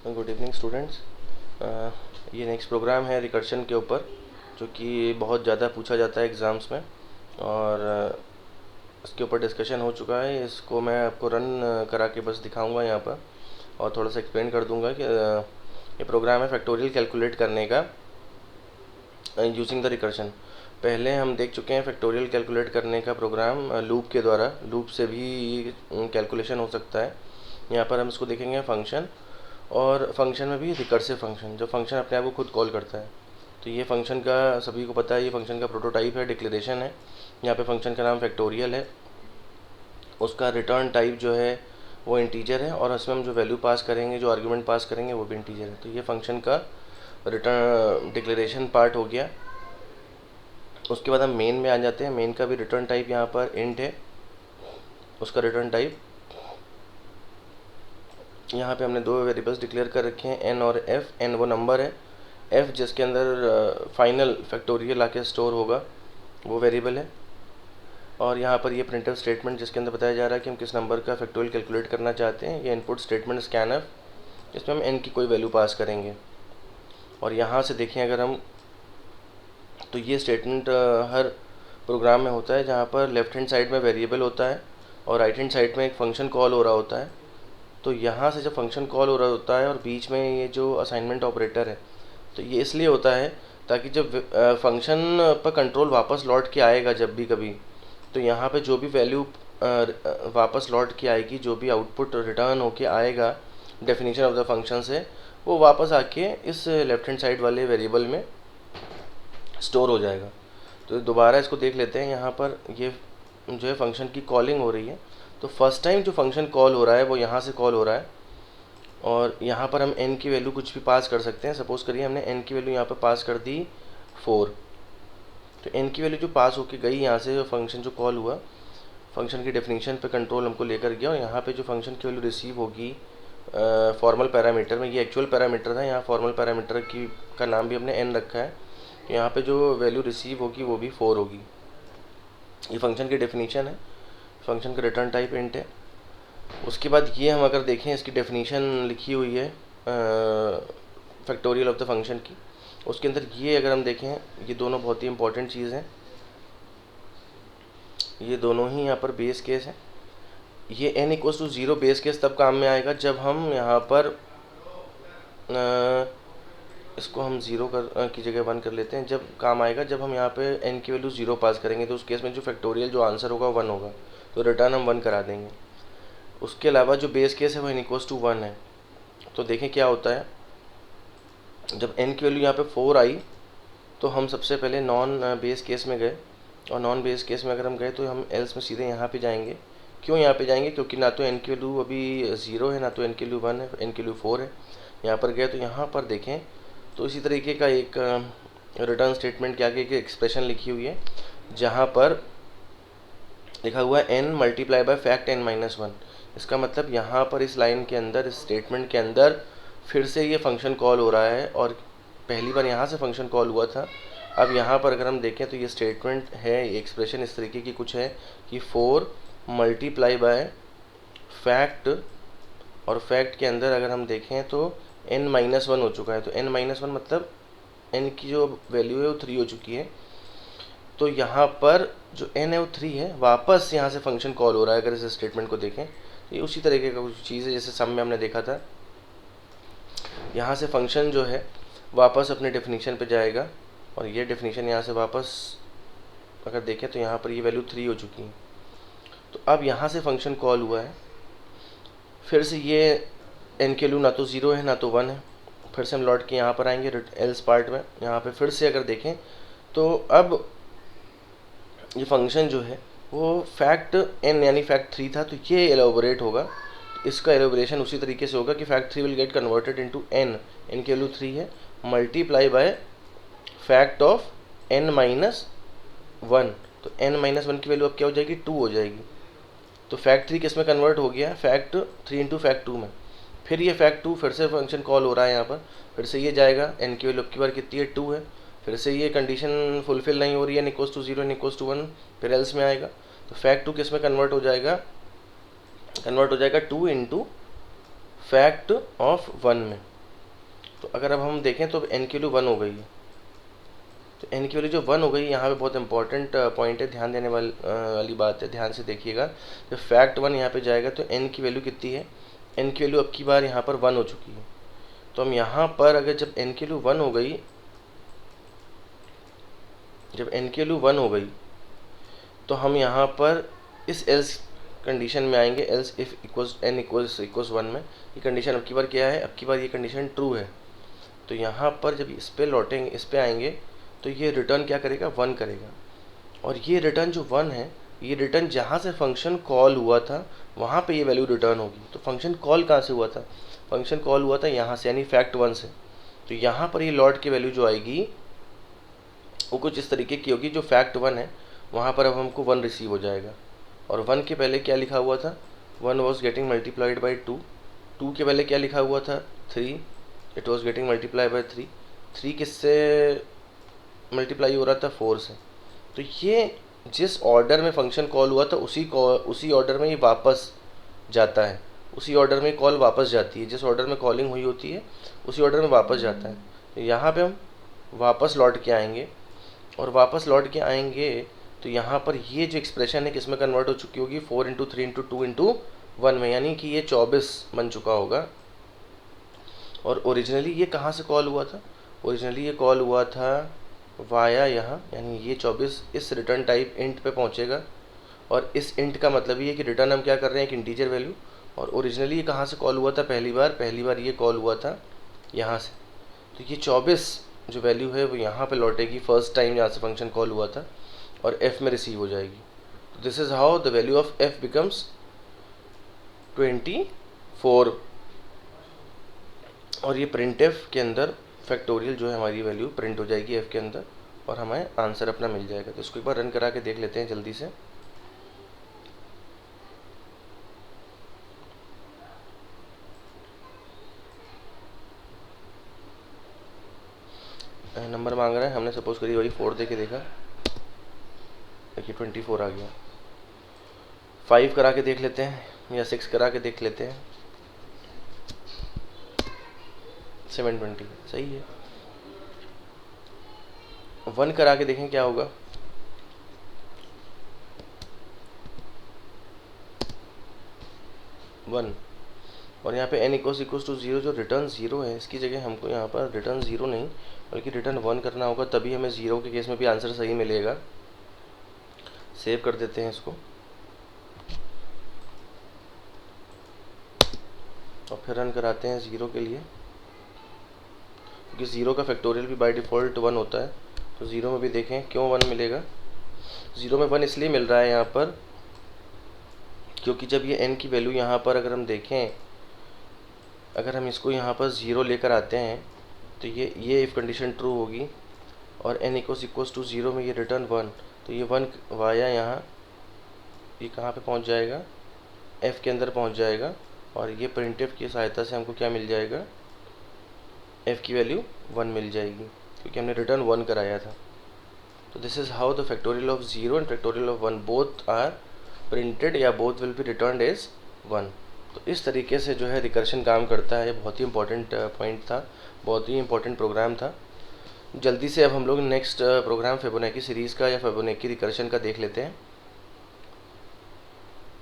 Good evening students. ये next programme है recursion के ऊपर, जो कि बहुत ज़्यादा पूछा जाता है एग्ज़ाम्स में, और इसके ऊपर डिस्कशन हो चुका है। इसको मैं आपको रन करा के बस दिखाऊंगा यहाँ पर, और थोड़ा सा एक्सप्लेन कर दूंगा कि ये प्रोग्राम है फैक्टोरियल कैलकुलेट करने का यूजिंग द रिकर्शन। पहले हम देख चुके हैं फैक्टोरियल कैलकुलेट करने का प्रोग्राम लूप के द्वारा। लूप से भी कैलकुलेशन हो सकता है। यहाँ पर हम इसको देखेंगे फंक्शन, और फंक्शन में भी रिकर्सिव फंक्शन, जो फंक्शन अपने आप को खुद कॉल करता है। तो ये फंक्शन का सभी को पता है, ये फंक्शन का प्रोटोटाइप है, डिक्लेरेशन है। यहाँ पे फंक्शन का नाम फैक्टोरियल है। उसका रिटर्न टाइप जो है वो इंटीजर है, और उसमें हम जो वैल्यू पास करेंगे, जो आर्गुमेंट पास करेंगे, वो भी इंटीजर है। तो ये फंक्शन का रिटर्न डिक्लेरेशन पार्ट हो गया। उसके बाद हम मेन में आ जाते हैं। मेन का भी रिटर्न टाइप यहाँ पर इंट है। उसका रिटर्न टाइप यहाँ पे हमने दो वेरिएबल्स डिक्लेयर कर रखे हैं, एन और एफ। एन वो नंबर है, एफ जिसके अंदर फाइनल फैक्टोरियल आके स्टोर होगा, वो वेरिएबल है। और यहाँ पर ये प्रिंटफ स्टेटमेंट, जिसके अंदर बताया जा रहा है कि हम किस नंबर का फैक्टोरियल कैलकुलेट करना चाहते हैं। ये इनपुट स्टेटमेंट स्कैनफ, इसमें हम एन की कोई वैल्यू पास करेंगे। और यहाँ से देखें अगर हम, तो ये स्टेटमेंट हर प्रोग्राम में होता है, जहाँ पर लेफ्ट हैंड साइड में वेरिएबल होता है और राइट हैंड साइड में एक फंक्शन कॉल हो रहा होता है। तो यहाँ से जब फंक्शन कॉल हो रहा होता है और बीच में ये जो असाइनमेंट ऑपरेटर है, तो ये इसलिए होता है ताकि जब फंक्शन पर कंट्रोल वापस लौट के आएगा जब भी कभी, तो यहाँ पे जो भी वैल्यू वापस लौट के आएगी, जो भी आउटपुट रिटर्न होके आएगा डेफिनेशन ऑफ द फंक्शन से, वो वापस आके इस लेफ्ट हैंड साइड वाले वेरिएबल में स्टोर हो जाएगा। तो दोबारा इसको देख लेते हैं। यहाँ पर ये जो है फंक्शन की कॉलिंग हो रही है। तो फर्स्ट टाइम जो फंक्शन कॉल हो रहा है वो यहाँ से कॉल हो रहा है, और यहाँ पर हम n की वैल्यू कुछ भी पास कर सकते हैं। सपोज़ करिए हमने n की वैल्यू यहाँ पर पास कर दी 4। तो n की वैल्यू जो पास होके गई यहाँ से, फंक्शन जो कॉल हुआ, फंक्शन की डेफिनेशन पे कंट्रोल हमको लेकर गया, और यहाँ पे जो फंक्शन की वैल्यू रिसीव होगी फॉर्मल पैरामीटर में, ये एक्चुअल पैरामीटर था, यहाँ फॉर्मल पैरामीटर की का नाम भी हमने n रखा है। यहाँ पे जो वैल्यू रिसीव होगी वो भी 4 होगी। ये फंक्शन की डेफिनेशन है। फंक्शन का रिटर्न टाइप इंट है। उसके बाद ये हम अगर देखें, इसकी डेफिनेशन लिखी हुई है फैक्टोरियल ऑफ द फंक्शन की। उसके अंदर ये अगर हम देखें, ये दोनों बहुत ही इंपॉर्टेंट चीज़ हैं। ये दोनों ही यहाँ पर बेस केस है। ये n equals to 0 base case तब काम में आएगा जब हम यहाँ पर इसको हम 0 की जगह 1 कर लेते हैं। जब काम आएगा जब हम यहाँ पे n की वैल्यू 0 पास करेंगे, तो उस केस में जो फैक्टोरियल जो आंसर होगा 1 होगा, तो रिटर्न हम 1 करा देंगे। उसके अलावा जो बेस केस है वो n इक्वल्स टू 1 है। तो देखें क्या होता है, जब n की वैल्यू यहाँ पे 4 आई, तो हम सबसे पहले नॉन बेस केस में गए, और नॉन बेस केस में अगर हम गए तो हम एल्स में सीधे यहाँ पे जाएंगे। क्यों यहाँ पे जाएंगे? क्योंकि ना तो n की वैल्यू अभी 0 है, ना तो n की वैल्यू 1 है, n की वैल्यू 4 है। यहाँ पर गए तो यहाँ पर देखें तो इसी तरीके का एक रिटर्न स्टेटमेंट के आगे एक एक्सप्रेशन लिखी हुई है, जहाँ पर लिखा हुआ है n multiply by fact n minus 1। इसका मतलब यहाँ पर इस लाइन के अंदर, इस स्टेटमेंट के अंदर फिर से ये फंक्शन कॉल हो रहा है, और पहली बार यहाँ से फंक्शन कॉल हुआ था। अब यहाँ पर अगर हम देखें तो ये स्टेटमेंट है, ये एक्सप्रेशन इस तरीके की कुछ है कि 4 मल्टीप्लाई बाय फैक्ट, और फैक्ट के अंदर अगर हम देखें तो n माइनस 1 हो चुका है। तो n माइनस 1 मतलब n की जो वैल्यू है वो 3 हो चुकी है। तो यहाँ पर जो n है वो 3 है, वापस यहाँ से फंक्शन कॉल हो रहा है। अगर इस स्टेटमेंट को देखें तो ये उसी तरीके का कुछ चीज़ है जैसे सम में हमने देखा था। यहाँ से फंक्शन जो है वापस अपने डेफिनेशन पे जाएगा, और ये डेफिनेशन यहाँ से वापस अगर देखें तो यहाँ पर ये वैल्यू 3 हो चुकी है। तो अब यहाँ से फंक्शन कॉल हुआ है, फिर से ये n की वैल्यू ना तो 0 है ना तो 1 है। फिर से हम लौट के यहाँ पर आएंगे एल्स पार्ट में। यहाँ पे फिर से अगर देखें तो अब ये फंक्शन जो है वो फैक्ट n यानी फैक्ट 3 था, तो ये एलोबोरेट होगा। इसका एलोबोरेशन उसी तरीके से होगा कि fact 3 will get converted into n की वैल्यू 3 है, multiply by fact of n minus 1। तो n माइनस 1 की वैल्यू अब क्या हो जाएगी? 2 हो जाएगी। तो फैक्ट 3 किस में कन्वर्ट हो गया? फैक्ट 3 इंटू फैक्ट 2 में। फिर ये फैक्ट 2 फिर से फंक्शन कॉल हो रहा है यहाँ पर, फिर से ये जाएगा, n की वैल्यू अब की बार कितनी है? 2 है। फिर से ये कंडीशन फुलफिल नहीं हो रही है, n equals to 0, n equals to 1, फिर एल्स में आएगा। तो फैक्ट 2 किस में कन्वर्ट हो जाएगा? कन्वर्ट हो जाएगा 2 इंटू फैक्ट ऑफ 1 में। तो अगर अब हम देखें तो n की वैल्यू 1 हो गई है। तो n की वैल्यू जो 1 हो गई, यहाँ पे बहुत इंपॉर्टेंट पॉइंट है, ध्यान देने वाली बात है, ध्यान से देखिएगा। जब फैक्ट 1 यहाँ पे जाएगा तो n की वैल्यू कितनी है, n की वैल्यू अब की बार यहाँ पर 1 हो चुकी है। तो हम यहाँ पर अगर जब n की वैल्यू 1 हो गई, जब n की वैल्यू 1 हो गई तो हम यहाँ पर इस एल्स कंडीशन में आएंगे, else if equals n equals 1 में। ये कंडीशन अब की बार क्या है, अब की बार ये कंडीशन ट्रू है। तो यहाँ पर जब इस पे लौटेंगे, इस पे आएंगे, तो ये रिटर्न क्या करेगा, 1 करेगा। और ये रिटर्न जो 1 है, ये रिटर्न जहाँ से फंक्शन कॉल हुआ था वहाँ पे ये वैल्यू रिटर्न होगी। तो फंक्शन कॉल कहाँ से हुआ था, फंक्शन कॉल हुआ था यहाँ से, यानी फैक्ट 1 से। तो यहाँ पर ये लॉट की वैल्यू जो आएगी वो कुछ इस तरीके की होगी, जो फैक्ट 1 है वहाँ पर अब हमको 1 रिसीव हो जाएगा। और 1 के पहले क्या लिखा हुआ था, 1 वॉज गेटिंग मल्टीप्लाइड बाई 2। 2 के पहले क्या लिखा हुआ था, 3, it was getting multiply by 3। 3 किससे मल्टीप्लाई हो रहा था, 4 से। तो ये जिस ऑर्डर में फंक्शन कॉल हुआ था उसी ऑर्डर में ये वापस जाता है, उसी ऑर्डर में कॉल वापस जाती है, जिस ऑर्डर में कॉलिंग हुई होती है उसी ऑर्डर में वापस जाता है। तो यहाँ पे हम वापस लौट के आएंगे, और वापस लौट के आएंगे तो यहाँ पर ये जो एक्सप्रेशन है किस में कन्वर्ट हो चुकी होगी, 4 इंटू 3 इंटू 2 इंटू 1 में, यानी कि ये 24 बन चुका होगा। और ओरिजिनली ये कहाँ से कॉल हुआ था, ओरिजिनली ये कॉल हुआ था वाया यहाँ, यानी ये 24 इस रिटर्न टाइप इंट पे पहुँचेगा। और इस इंट का मतलब ये है कि रिटर्न हम क्या कर रहे हैं, एक इंटीजर वैल्यू। और ओरिजिनली ये कहाँ से कॉल हुआ था, पहली बार ये कॉल हुआ था यहाँ से। तो ये 24 जो वैल्यू है वो यहाँ पे लौटेगी फर्स्ट टाइम जहाँ से फंक्शन कॉल हुआ था, और f में रिसीव हो जाएगी। तो this is how the value of f becomes 24। और ये प्रिंट f के अंदर फैक्टोरियल जो है हमारी वैल्यू प्रिंट हो जाएगी f के अंदर, और हमें आंसर अपना मिल जाएगा। तो इसको एक बार रन करा के देख लेते हैं जल्दी से। नंबर मांग रहा है, हमने सपोज करी वही 4 दे के देखा, देखिए 24 आ गया। 5 करा के देख लेते हैं, या 6 करा के देख लेते हैं, 720 सही है। 1 करा के देखें क्या होगा, वन। और यहाँ पे n इक्वल्स टू 0, जो रिटर्न 0 है इसकी जगह हमको यहाँ पर रिटर्न 0 नहीं बल्कि रिटर्न 1 करना होगा, तभी हमें 0 के केस में भी आंसर सही मिलेगा। सेव कर देते हैं इसको, और फिर रन कराते हैं 0 के लिए, क्योंकि 0 का फैक्टोरियल भी बाय डिफ़ॉल्ट 1 होता है। तो 0 में भी देखें क्यों 1 मिलेगा, 0 में 1 इसलिए मिल रहा है यहाँ पर क्योंकि जब ये n की वैल्यू यहाँ पर अगर हम देखें, अगर हम इसको यहाँ पर 0 लेकर आते हैं तो ये इफ़ कंडीशन ट्रू होगी, और n इक्वल्स टू 0 में ये रिटर्न 1, तो ये 1 वाया यहाँ ये कहाँ पे पहुँच जाएगा, f के अंदर पहुँच जाएगा। और ये प्रिंटफ की सहायता से हमको क्या मिल जाएगा, f की वैल्यू 1 मिल जाएगी, क्योंकि हमने रिटर्न 1 कराया था। तो this is how the factorial of 0 and factorial of 1 both are printed, या both will be returned as 1। तो इस तरीके से जो है रिकर्शन काम करता है। बहुत ही इंपॉर्टेंट पॉइंट था, बहुत ही इंपॉर्टेंट प्रोग्राम था। जल्दी से अब हम लोग नेक्स्ट प्रोग्राम फिबोनाची सीरीज़ का या फिबोनाची रिकर्शन का देख लेते हैं।